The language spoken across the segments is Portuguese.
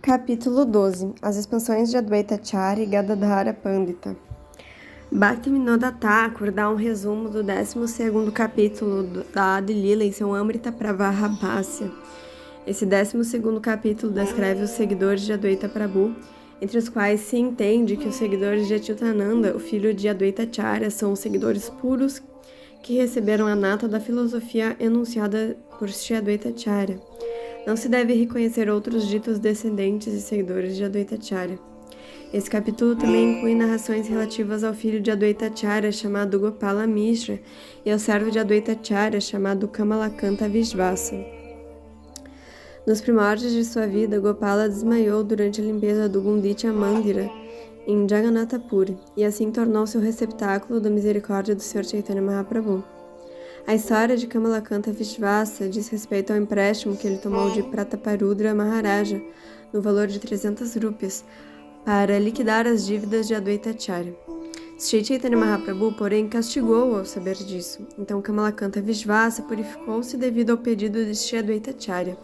Capítulo 12. As expansões de Advaita Acharya e Gadadhara Pandita. Bhaktivinoda Thakur dá um resumo do 12º capítulo da Adi Lila em seu Amrita Pravaha Bhasya. Esse 12º capítulo descreve os seguidores de Advaita Prabhu, entre os quais se entende que os seguidores de Achyutananda, o filho de Advaita Acharya, são os seguidores puros que receberam a nata da filosofia enunciada por Shri Advaita Acharya. Não se deve reconhecer outros ditos descendentes e seguidores de Advaita Acharya. Esse capítulo também inclui narrações relativas ao filho de Advaita Acharya, chamado Gopala Mishra, e ao servo de Advaita Acharya, chamado Kamalakanta Vishvasa. Nos primórdios de sua vida, Gopala desmaiou durante a limpeza do Gundicha Mandira, em Jagannatha Puri, e assim tornou-se o receptáculo da misericórdia do Sr. Chaitanya Mahaprabhu. A história de Kamalakanta Vishvasa diz respeito ao empréstimo que ele tomou de Prataparudra Maharaja, no valor de 300 rúpias, para liquidar as dívidas de Advaita Acharya. Sri Chaitanya Mahaprabhu, porém, castigou-o ao saber disso. Então Kamalakanta Vishvasa purificou-se devido ao pedido de Sri Advaita Acharya.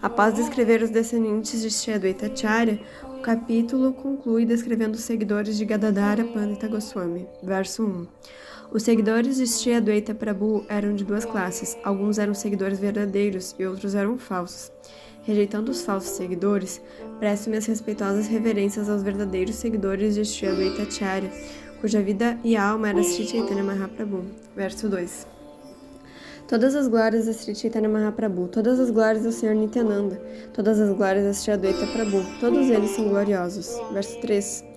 Após descrever os descendentes de Sri Advaita Acharya, o capítulo conclui descrevendo os seguidores de Gadadhara Pandita Goswami. Verso 1. Os seguidores de Sri Advaita Prabhu eram de duas classes. Alguns eram seguidores verdadeiros e outros eram falsos. Rejeitando os falsos seguidores, presto minhas respeitosas reverências aos verdadeiros seguidores de Sri Advaita Acharya, cuja vida e alma era Sri Chaitanya Mahaprabhu. Verso 2. Todas as glórias a Sri Chaitanya Mahaprabhu, todas as glórias ao Senhor Nityananda, todas as glórias a Sri Advaita Prabhu, todos eles são gloriosos. Verso 3.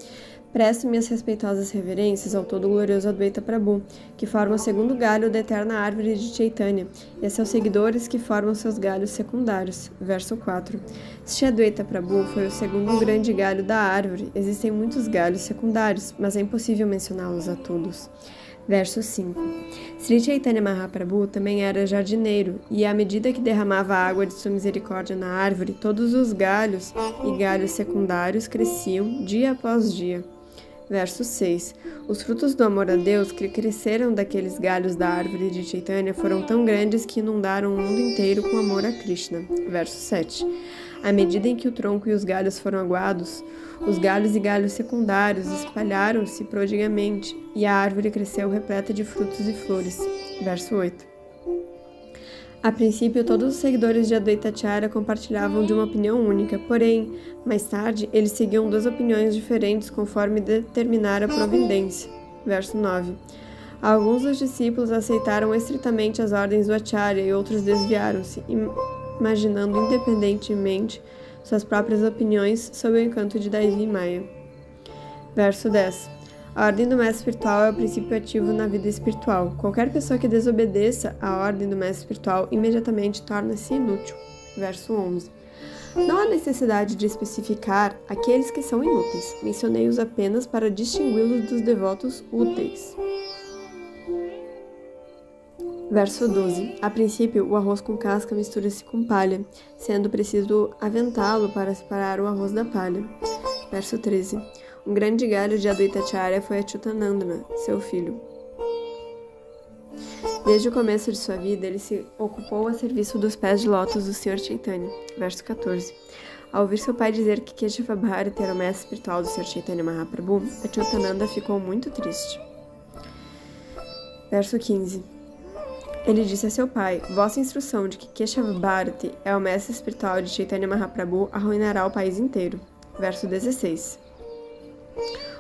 Presto minhas respeitosas reverências ao todo-glorioso Advaita Prabhu, que forma o segundo galho da eterna árvore de Chaitanya, e a seus seguidores que formam seus galhos secundários. Verso 4. Sri Advaita Prabhu foi o segundo grande galho da árvore. Existem muitos galhos secundários, mas é impossível mencioná-los a todos. Verso 5. Sri Chaitanya Mahaprabhu também era jardineiro, e à medida que derramava a água de sua misericórdia na árvore, todos os galhos e galhos secundários cresciam dia após dia. Verso 6. Os frutos do amor a Deus que cresceram daqueles galhos da árvore de Chaitanya foram tão grandes que inundaram o mundo inteiro com amor a Krishna. Verso 7. À medida em que o tronco e os galhos foram aguados, os galhos e galhos secundários espalharam-se prodigamente, e a árvore cresceu repleta de frutos e flores. Verso 8. A princípio, todos os seguidores de Advaita Acharya compartilhavam de uma opinião única, porém, mais tarde, eles seguiam duas opiniões diferentes conforme determinara a providência. Verso 9. Alguns dos discípulos aceitaram estritamente as ordens do Acharya e outros desviaram-se, imaginando independentemente suas próprias opiniões sob o encanto de Daivi e Maya. Verso 10. A ordem do mestre espiritual é o princípio ativo na vida espiritual. Qualquer pessoa que desobedeça à ordem do mestre espiritual imediatamente torna-se inútil. Verso 11. Não há necessidade de especificar aqueles que são inúteis. Mencionei-os apenas para distingui-los dos devotos úteis. Verso 12. A princípio, o arroz com casca mistura-se com palha, sendo preciso aventá-lo para separar o arroz da palha. Verso 13. Um grande galho de Advaita Acharya foi Achyutananda, seu filho. Desde o começo de sua vida, ele se ocupou a serviço dos pés de lótus do Sr. Chaitanya. Verso 14. Ao ouvir seu pai dizer que Keshava Bharati era o mestre espiritual do Sr. Chaitanya Mahaprabhu, Achyutananda ficou muito triste. Verso 15. Ele disse a seu pai: vossa instrução de que Keshava Bharati é o mestre espiritual de Chaitanya Mahaprabhu arruinará o país inteiro. Verso 16.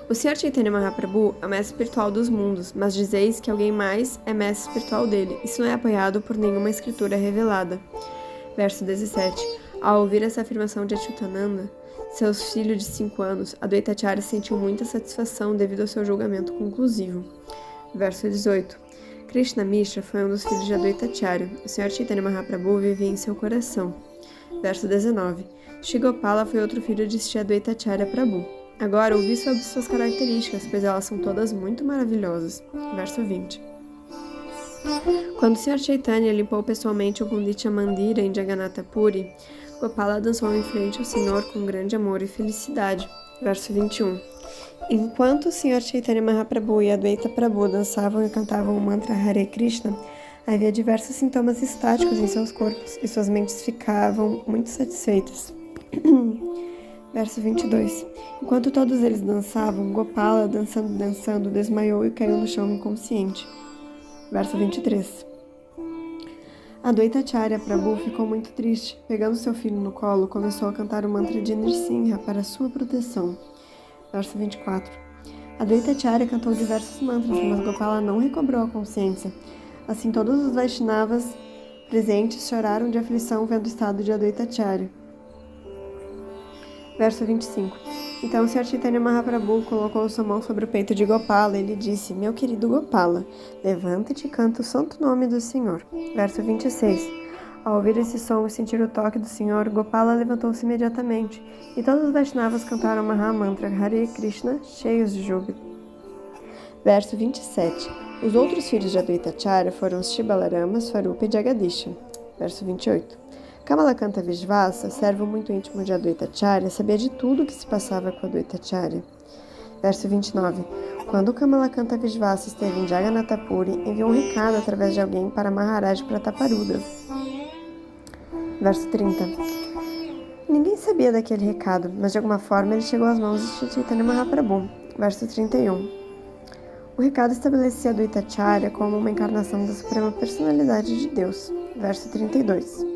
O Sr. Chaitanya Mahaprabhu é o mestre espiritual dos mundos, mas dizeis que alguém mais é mestre espiritual dele. Isso não é apoiado por nenhuma escritura revelada. Verso 17. Ao ouvir essa afirmação de Achyutananda, seu filho de 5 anos, Advaita Acharya sentiu muita satisfação devido ao seu julgamento conclusivo. Verso 18. Krishna Mishra foi um dos filhos de Advaita Acharya. O Sr. Chaitanya Mahaprabhu vivia em seu coração. Verso 19. Shri Gopala foi outro filho de Shri Advaita Acharya Prabhu. Agora ouvi sobre suas características, pois elas são todas muito maravilhosas. Verso 20. Quando o Sr. Chaitanya limpou pessoalmente o Gundicha Mandira em Jagannatha Puri, Gopala dançou em frente ao Senhor com grande amor e felicidade. Verso 21. Enquanto o Sr. Chaitanya Mahaprabhu e Advaita Prabhu dançavam e cantavam o mantra Hare Krishna, havia diversos sintomas estáticos em seus corpos e suas mentes ficavam muito satisfeitas. Verso 22. Enquanto todos eles dançavam, Gopala, dançando, desmaiou e caiu no chão inconsciente. Verso 23. A Dvaitacharya Prabhu ficou muito triste. Pegando seu filho no colo, começou a cantar o mantra de Nrsimha para sua proteção. Verso 24. A Dvaitacharya cantou diversos mantras, mas Gopala não recobrou a consciência. Assim, todos os Vaishnavas presentes choraram de aflição vendo o estado de Advaitacharya. Verso 25. Então o Sr. Chaitanya Mahaprabhu colocou sua mão sobre o peito de Gopala e lhe disse: Meu querido Gopala, levanta-te e canta o santo nome do Senhor. Verso 26. Ao ouvir esse som e sentir o toque do Senhor, Gopala levantou-se imediatamente, e todos os Vaishnavas cantaram Mahamantra Hare Krishna, cheios de júbilo. Verso 27. Os outros filhos de Advaitacharya foram os Shibalarama, Swarupa e Jagadisha. Verso 28. Kamalakanta Vishvasa, servo muito íntimo de Advaitacharya, sabia de tudo o que se passava com Advaitacharya. Verso 29. Quando Kamalakanta Vishvasa esteve em Jagannatha Puri, enviou um recado através de alguém para Maharaj Prataparudra. Verso 30. Ninguém sabia daquele recado, mas de alguma forma ele chegou às mãos de Chaitanya Mahaprabhu. Verso 31. O recado estabelecia Advaitacharya como uma encarnação da Suprema Personalidade de Deus. Verso 32.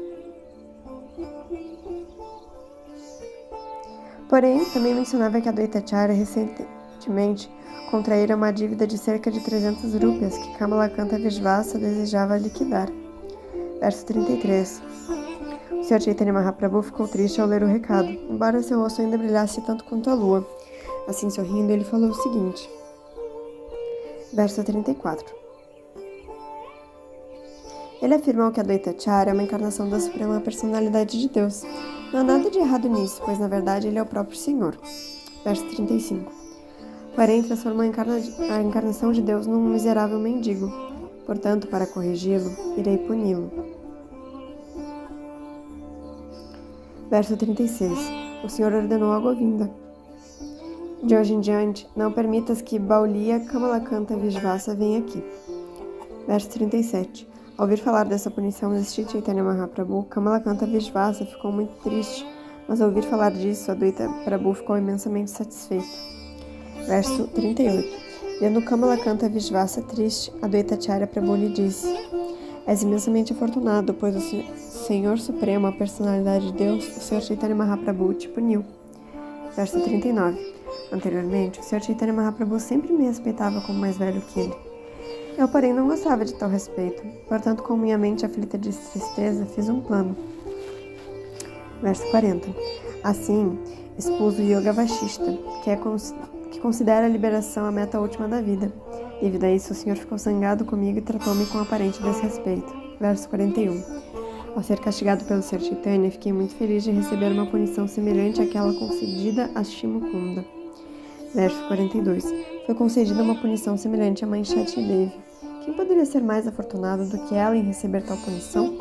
Porém, também mencionava que Advaitacharya recentemente contraíra uma dívida de cerca de 300 rúpias que Kamalakanta Vishvasa desejava liquidar. Verso 33. O Sr. Chaitanya Mahaprabhu ficou triste ao ler o recado, embora seu rosto ainda brilhasse tanto quanto a lua. Assim, sorrindo, ele falou o seguinte. Verso 34. Ele afirmou que Advaitacharya é uma encarnação da Suprema Personalidade de Deus. Não há nada de errado nisso, pois na verdade ele é o próprio Senhor. Verso 35. Porém, transformou a encarnação de Deus num miserável mendigo. Portanto, para corrigi-lo, irei puni-lo. Verso 36. O Senhor ordenou a Govinda. De hoje em diante, não permitas que Baulia Kamalakanta Vishvasa venha aqui. Verso 37. Ao ouvir falar dessa punição de Sri Chaitanya Mahaprabhu, Kamalakanta Vishvasa ficou muito triste, mas ao ouvir falar disso, Advaita Prabhu ficou imensamente satisfeito. Verso 38. Vendo Kamalakanta Vishvasa triste, Advaitacharya Prabhu lhe disse: És imensamente afortunado, pois o Senhor Supremo, a personalidade de Deus, o Sr. Chaitanya Mahaprabhu, te puniu. Verso 39. Anteriormente, o Sr. Chaitanya Mahaprabhu sempre me respeitava como mais velho que ele. Eu, porém, não gostava de tal respeito. Portanto, com minha mente aflita de tristeza, fiz um plano. Verso 40. Assim, expus o Yoga Vashishta, que considera a liberação a meta última da vida. Devido a isso, o Senhor ficou zangado comigo e tratou-me com aparente desrespeito. Verso 41. Ao ser castigado pelo Sr. Chaitanya, fiquei muito feliz de receber uma punição semelhante àquela concedida a Shimukunda. Verso 42. Foi concedida uma punição semelhante à mãe Shati Devi. Quem poderia ser mais afortunado do que ela em receber tal punição?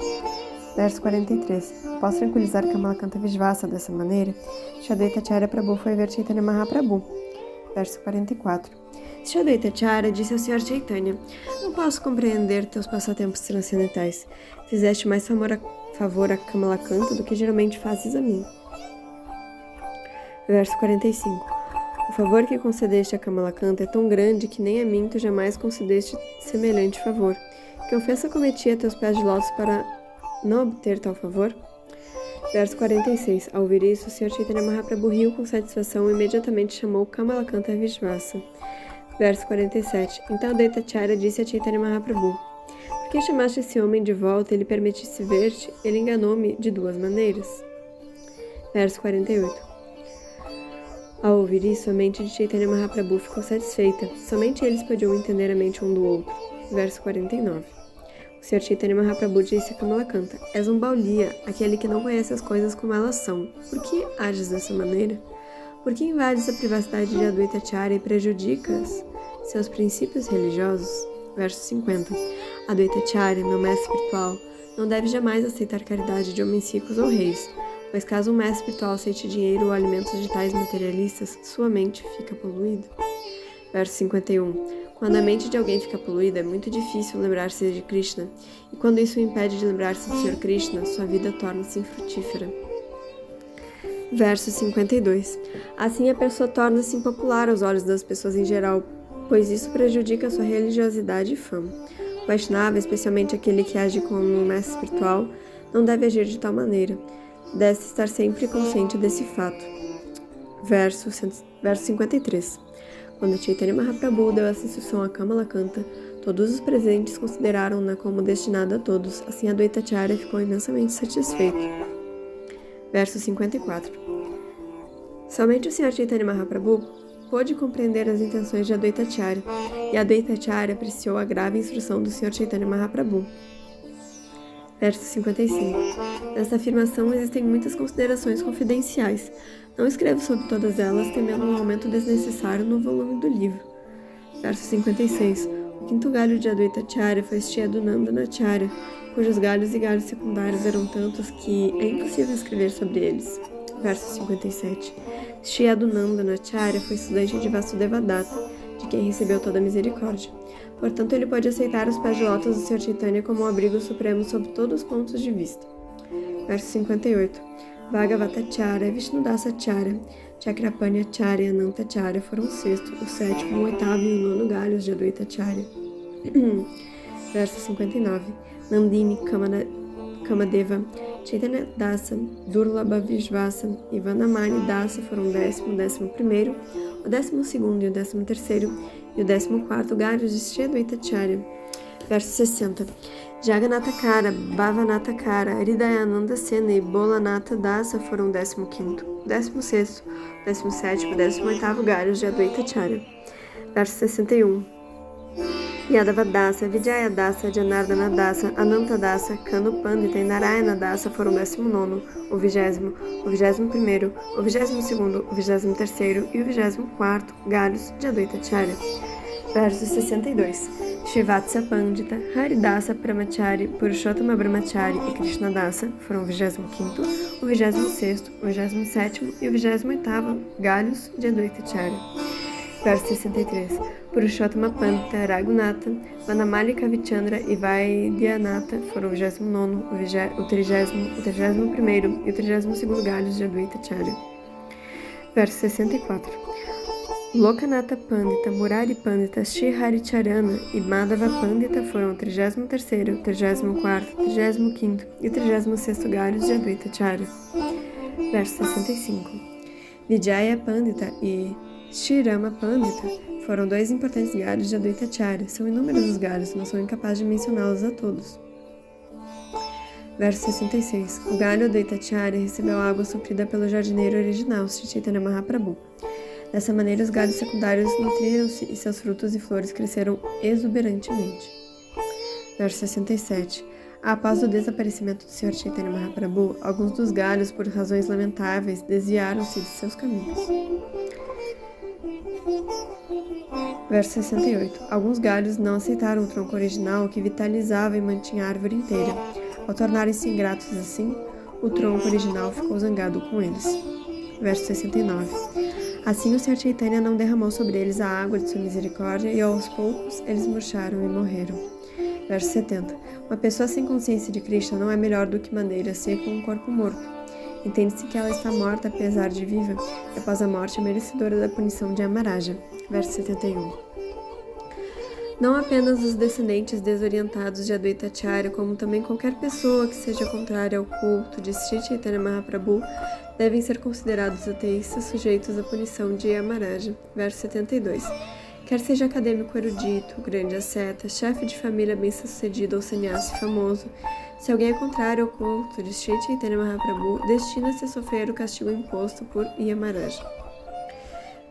Verso 43. Após tranquilizar Kamalakanta Vishvasa dessa maneira, Advaitacharya Prabhu foi ver Chaitanya Mahaprabhu. Verso 44. Advaitacharya disse ao Sr. Chaitanya: Não posso compreender teus passatempos transcendentais. Fizeste mais favor a Kamalakanta do que geralmente fazes a mim. Verso 45. O favor que concedeste a Kamalakanta é tão grande que nem a mim tu jamais concedeste semelhante favor. Que ofensa cometi a teus pés de lótus para não obter tal favor? Verso 46. Ao ouvir isso, o Sr. Chaitanya Mahaprabhu riu com satisfação e imediatamente chamou Kamalakanta Vishvasa. Verso 47. Então Advaitacharya disse a Chaitanya Mahaprabhu: Por que chamaste esse homem de volta e lhe permitisse ver-te? Ele enganou-me de duas maneiras. Verso 48. Ao ouvir isso, a mente de Chaitanya Mahaprabhu ficou satisfeita. Somente eles podiam entender a mente um do outro. Verso 49. O Sr. Chaitanya Mahaprabhu disse a Kamalakanta: És um Baulia, aquele que não conhece as coisas como elas são. Por que ages dessa maneira? Por que invades a privacidade de Advaitacharya e prejudicas seus princípios religiosos? Verso 50. Advaitacharya, meu mestre espiritual, não deve jamais aceitar caridade de homens ricos ou reis, pois caso um mestre espiritual aceite dinheiro ou alimentos de tais materialistas, sua mente fica poluída. Verso 51. Quando a mente de alguém fica poluída, é muito difícil lembrar-se de Krishna, e quando isso o impede de lembrar-se do Sr. Krishna, sua vida torna-se infrutífera. Verso 52. Assim a pessoa torna-se impopular aos olhos das pessoas em geral, pois isso prejudica sua religiosidade e fama. O Vaishnava, especialmente aquele que age como um mestre espiritual, não deve agir de tal maneira. Deve estar sempre consciente desse fato. Verso 53. Quando Chaitanya Mahaprabhu deu essa instrução a Kamala Kanta, todos os presentes consideraram-na como destinada a todos. Assim, Advaita Acharya ficou imensamente satisfeito. Verso 54. Somente o Sr. Chaitanya Mahaprabhu pôde compreender as intenções de Advaita Acharya, e Advaita Acharya apreciou a grave instrução do Sr. Chaitanya Mahaprabhu. Verso 55. Nesta afirmação existem muitas considerações confidenciais. Não escrevo sobre todas elas, temendo um aumento desnecessário no volume do livro. Verso 56. O quinto galho de Advaita Acharya foi Shri Adunandana Acharya, cujos galhos e galhos secundários eram tantos que é impossível escrever sobre eles. Verso 57. Shri Adunandana Acharya foi estudante de Vasudevadatta, de quem recebeu toda a misericórdia. Portanto, ele pode aceitar os pés de lótus do Sr. Chaitanya como um abrigo supremo sob todos os pontos de vista. Verso 58. Bhagavatacharya, Vishnudasacharya, Chakrapanya Acharya e Ananta Acharya foram o sexto, o sétimo, o oitavo e o nono galhos de Advaita Acharya. Verso 59. Nandini Kamadeva, Chaitanya Dasa, Durlabha Vishvasa e Vanamani Dasa foram o 11º, o 12º e o 13º e o 14º galhos de Shri Advaita Acharya. Verso 60. Jagannatha Kara, Bhavanatha Kara, Hridayananda Sena e Bolanatha Dasa foram o 15º, 16º, 17º e 18º galhos de Advaita Acharya. Verso 61. Yadava Dasa, Vijaya Dasa, Janardana Dasa, Ananta Dasa, Kanu Pandita e Narayana Dasa foram o 19º, o 20º, o 21º, o 22º, o 23º e o 24º galhos de Advaita Acharya. Verso 62. Shivatsa Pandita, Haridasa Brahmachari, Purushottama Brahmachari e Krishna Dasa foram o 25º, o 26º, o 27º e o 28º galhos de Advaita Acharya. Verso 63. Purushottama Pandita, Raghunatha, Vanamali Kavichandra e Vaidyanatha foram o 29º, o 30º, o 31º e o 32º galhos de Advaita Acharya. Verso 64. Lokanatha Pandita, Murari Pandita, Shri Haricharana e Madhava Pandita foram o 33º, 34º, 35º e 36º galhos de Advaita Acharya. Verso 65. Vijaya Pandita e Shri Rama Pandita foram dois importantes galhos de Advaita Acharya. São inúmeros os galhos, mas sou incapaz de mencioná-los a todos. Verso 66. O galho Advaita Acharya recebeu a água suprida pelo jardineiro original, Sri Chaitanya Mahaprabhu. Dessa maneira, os galhos secundários nutriram-se e seus frutos e flores cresceram exuberantemente. Verso 67. Após o desaparecimento do Sr. Chaitanya Mahaprabhu, alguns dos galhos, por razões lamentáveis, desviaram-se de seus caminhos. Verso 68. Alguns galhos não aceitaram o tronco original que vitalizava e mantinha a árvore inteira. Ao tornarem-se ingratos assim, o tronco original ficou zangado com eles. Verso 69. Assim o Sr. Chaitanya não derramou sobre eles a água de sua misericórdia e aos poucos eles murcharam e morreram. Verso 70. Uma pessoa sem consciência de Krishna não é melhor do que madeira seca ou um corpo morto. Entende-se que ela está morta apesar de viva, e após a morte é merecedora da punição de Yamaraja. Verso 71. Não apenas os descendentes desorientados de Advaita Acharya, como também qualquer pessoa que seja contrária ao culto de Sri Chaitanya Mahaprabhu, devem ser considerados ateístas sujeitos à punição de Yamaraja. Verso 72. Quer seja acadêmico erudito, grande asceta, chefe de família bem-sucedido ou sannyasi famoso, se alguém é contrário ao culto de Sri Chaitanya Mahaprabhu, destina-se a sofrer o castigo imposto por Yamaraja.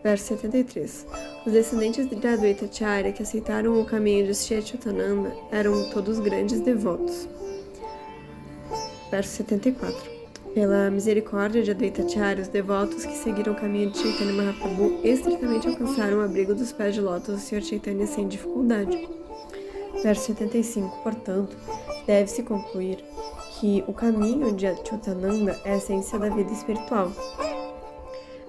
Verso 73. Os descendentes de Advaita Acharya que aceitaram o caminho de Sri Achyutananda eram todos grandes devotos. Verso 74. Pela misericórdia de Advaita Acharya, os devotos que seguiram o caminho de Chaitanya Mahaprabhu estritamente alcançaram o abrigo dos pés de lótus do Sr. Chaitanya sem dificuldade. Verso 75. Portanto, deve-se concluir que o caminho de Achyutananda é a essência da vida espiritual.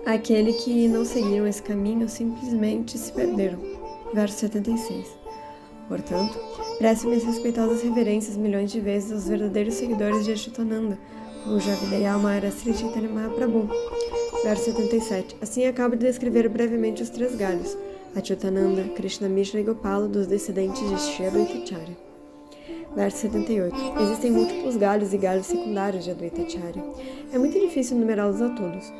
Aquele que não seguiram esse caminho simplesmente se perderam. Verso 76. Portanto, preste minhas respeitosas reverências milhões de vezes aos verdadeiros seguidores de Achyutananda, cuja vida e alma era Sri Chaitanya Mahaprabhu. Verso 77. Assim acabo de descrever brevemente os três galhos, Achyutananda, Krishna Mishra e Gopala, dos descendentes de Shri Advaita Acharya. Verso 78. Existem múltiplos galhos e galhos secundários de Advaita Acharya. É muito difícil numerá-los a todos.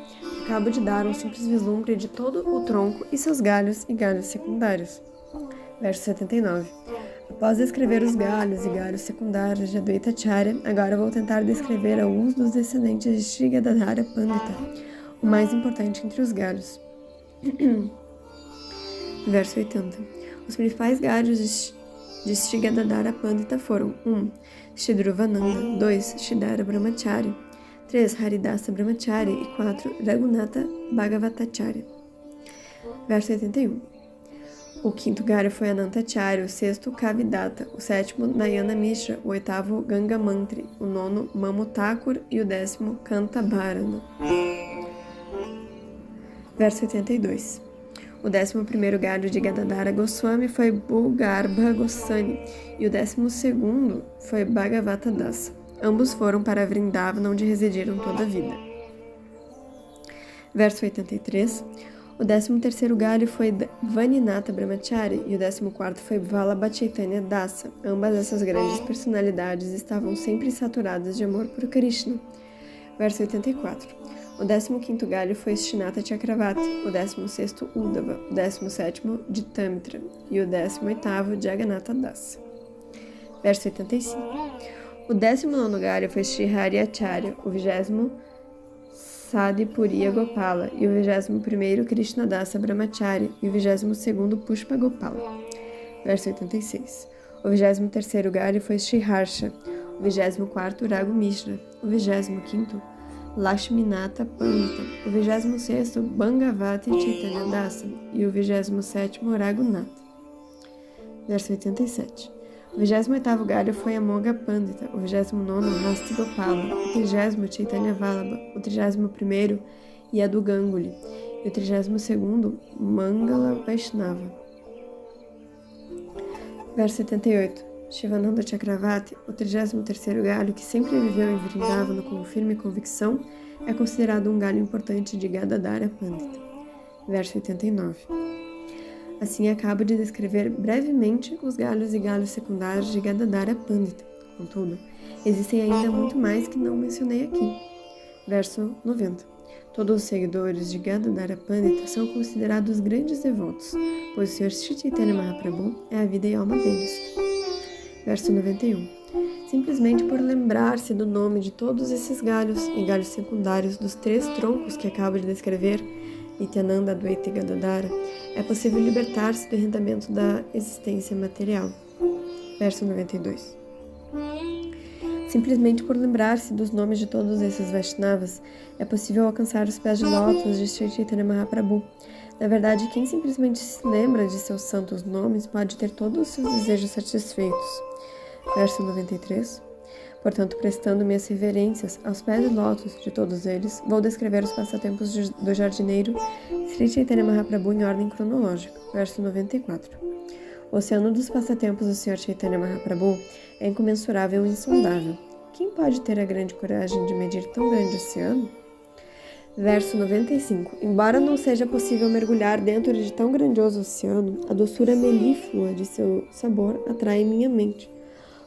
Acabo de dar um simples vislumbre de todo o tronco e seus galhos e galhos secundários. Verso 79. Após descrever os galhos e galhos secundários de Advaita Acharya, agora vou tentar descrever alguns dos descendentes de Shri Gadadhara Pandita, o mais importante entre os galhos. Verso 80. Os principais galhos de Shri Gadadhara Pandita foram 1. Shri Dhruvananda, 2. Shridhara Brahmachari, 3. Haridasa Brahmachari e 4. Raghunatha Bhagavatacharya. Verso 81. O quinto galho foi Anantacharya, o sexto Kavidata, o sétimo Nayana Mishra, o oitavo Ganga Mantri, o nono Mamutakur e o décimo Kantabharana. Verso 82. O 11º galho de Gadadhara Goswami foi Bhugarbha Goswami e o 12º foi Bhagavata Dasa. Ambos foram para Vrindavan, onde residiram toda a vida. Verso 83. O 13º galho foi Vaninata Brahmachari e o 14º foi Vallabha Chaitanya Dasa. Ambas essas grandes personalidades estavam sempre saturadas de amor por Krishna. Verso 84. O 15º galho foi Srinatha Chakravarti, o 16º Uddhava, o 17º Jitamitra e o 18º Jagannatha Dasa. Verso 85. O 19º galho foi Shri Hari Acharya, o 20º Sadipuriya Gopala e o 21º Krishna Dasa Brahmachari e o 22º Pushpa Gopala. Verso 86. O 23º galho foi Shri Harsha, o 24º Raghu Mishra, o 25º Lakshminatha Pandita, o 26º Bhangavati Chaitanya Dasa e o 27º Raghunatha. Verso 87. O 28º galho foi Amoga Pandita, o 29º Rasti Gopala, o 30º Chaitanya Vallabha, o 31º Yadu Ganguli e o 32º Mangala Vaishnava. Verso 78. Shivananda Chakravarti, o 33º galho que sempre viveu em Vrindavan com firme convicção, é considerado um galho importante de Gadadhara Pandita. Verso 89. Assim acabo de descrever brevemente os galhos e galhos secundários de Gadadhara Pandita. Contudo, existem ainda muito mais que não mencionei aqui. Verso 90. Todos os seguidores de Gadadhara Pandita são considerados grandes devotos, pois o Sr. Sri Chaitanya Mahaprabhu é a vida e alma deles. Verso 91. Simplesmente por lembrar-se do nome de todos esses galhos e galhos secundários dos três troncos que acabo de descrever, Nityananda, Advaita e Gadadhara, é possível libertar-se do arrendamento da existência material. Verso 92. Simplesmente por lembrar-se dos nomes de todos esses Vaishnavas, é possível alcançar os pés de lótus de Sri Chaitanya Mahaprabhu. Na verdade, quem simplesmente se lembra de seus santos nomes pode ter todos os seus desejos satisfeitos. Verso 93. Portanto, prestando minhas reverências aos pés de lótus de todos eles, vou descrever os passatempos do jardineiro Sri Chaitanya Mahaprabhu em ordem cronológica. Verso 94. O oceano dos passatempos do Sr. Chaitanya Mahaprabhu é incomensurável e insondável. Quem pode ter a grande coragem de medir tão grande oceano? Verso 95. Embora não seja possível mergulhar dentro de tão grandioso oceano, a doçura melíflua de seu sabor atrai minha mente.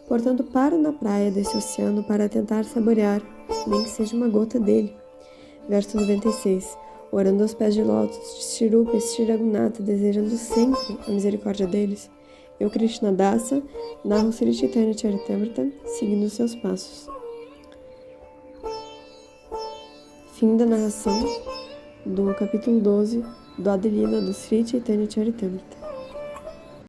Portanto, paro na praia desse oceano para tentar saborear, nem que seja uma gota dele. Verso 96. Orando aos pés de lótus de Shri Rupa e Shri Raghunatha, desejando sempre a misericórdia deles, eu, Krishna Dasa, narro Sri Chaitanya Charitamrita, seguindo seus passos. Fim da narração do capítulo 12 do Adi Lila do Sri Chaitanya Charitamrita.